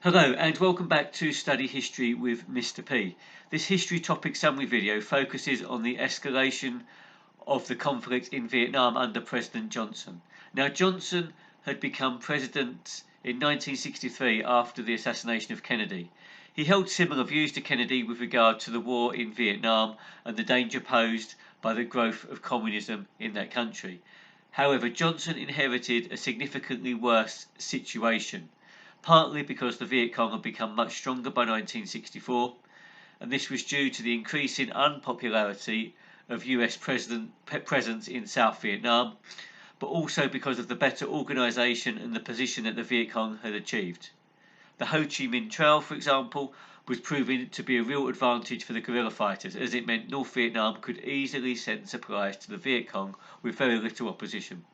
Hello and welcome back to Study History with Mr. P. This history topic summary video focuses on the escalation of the conflict in Vietnam under President Johnson. Now, Johnson had become president in 1963 after the assassination of Kennedy. He held similar views to Kennedy with regard to the war in Vietnam and the danger posed by the growth of communism in that country. However, Johnson inherited a significantly worse situation, partly because the Viet Cong had become much stronger by 1964, and this was due to the increasing unpopularity of US presence in South Vietnam, but also because of the better organisation and the position that the Viet Cong had achieved. The Ho Chi Minh Trail, for example, was proving to be a real advantage for the guerrilla fighters, as it meant North Vietnam could easily send supplies to the Viet Cong with very little opposition.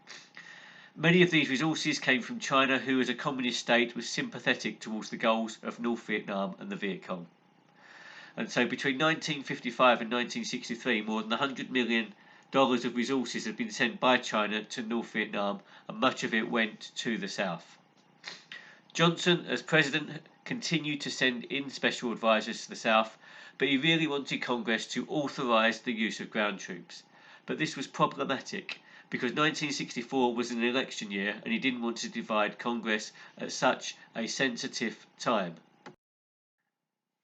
Many of these resources came from China, who as a communist state was sympathetic towards the goals of North Vietnam and the Viet Cong. And so between 1955 and 1963, more than $100 million of resources had been sent by China to North Vietnam, and much of it went to the south. Johnson, as president, continued to send in special advisors to the south, but he really wanted Congress to authorize the use of ground troops. But this was problematic, because 1964 was an election year and he didn't want to divide Congress at such a sensitive time.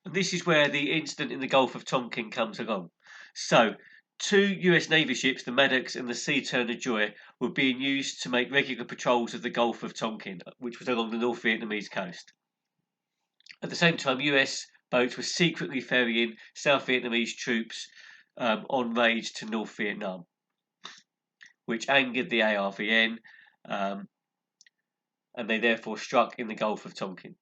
And this is where the incident in the Gulf of Tonkin comes along. So, two US Navy ships, the Maddox and the Sea Turner Joy, were being used to make regular patrols of the Gulf of Tonkin, which was along the North Vietnamese coast. At the same time, US boats were secretly ferrying South Vietnamese troops on raids to North Vietnam, which angered the ARVN, and they therefore struck in the Gulf of Tonkin.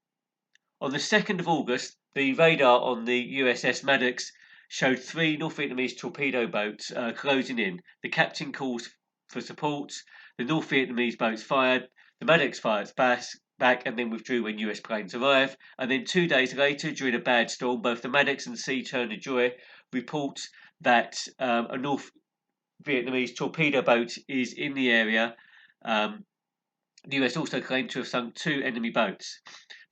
On the 2nd of August, the radar on the USS Maddox showed 3 North Vietnamese torpedo boats closing in. The captain calls for support. The North Vietnamese boats fired. The Maddox fires back and then withdrew when US planes arrived. And then 2 days later, during a bad storm, both the Maddox and Sea Turner Joy report that a North Vietnamese torpedo boat is in the area. The US also claimed to have sunk 2 enemy boats,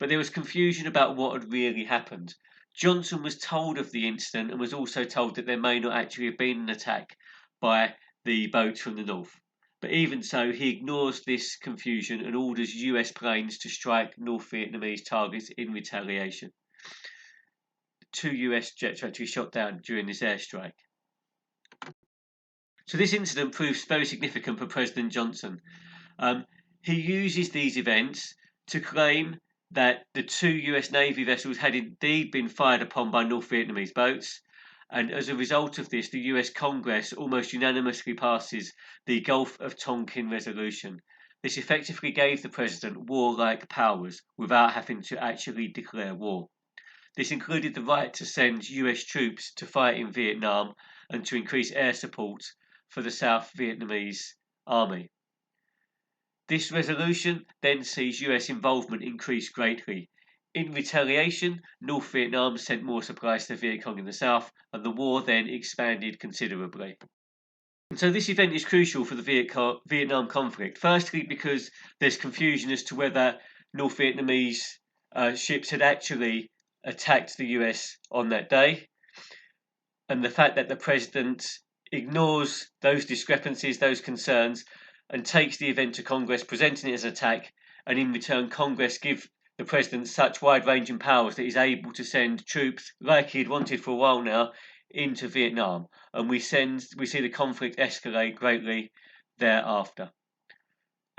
but there was confusion about what had really happened. Johnson was told of the incident and was also told that there may not actually have been an attack by the boats from the north. But even so, he ignores this confusion and orders US planes to strike North Vietnamese targets in retaliation. 2 US jets were actually shot down during this airstrike. So this incident proves very significant for President Johnson. He uses these events to claim that the 2 US Navy vessels had indeed been fired upon by North Vietnamese boats, and as a result of this, the US Congress almost unanimously passes the Gulf of Tonkin resolution. This effectively gave the president warlike powers without having to actually declare war. This included the right to send US troops to fight in Vietnam and to increase air support for the South Vietnamese army. This resolution then sees US involvement increase greatly. In retaliation, North Vietnam sent more supplies to the Viet Cong in the south, and the war then expanded considerably. And so this event is crucial for the Vietnam conflict. Firstly, because there's confusion as to whether North Vietnamese ships had actually attacked the US on that day, and the fact that the president ignores those discrepancies, those concerns, and takes the event to Congress, presenting it as an attack, and in return Congress give the president such wide-ranging powers that he's able to send troops, like he'd wanted for a while now, into Vietnam, and we see the conflict escalate greatly thereafter.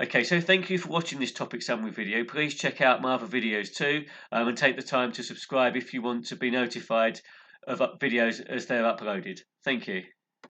Okay, so thank you for watching this topic summary video. Please check out my other videos too, and take the time to subscribe if you want to be notified of videos as they're uploaded. Thank you.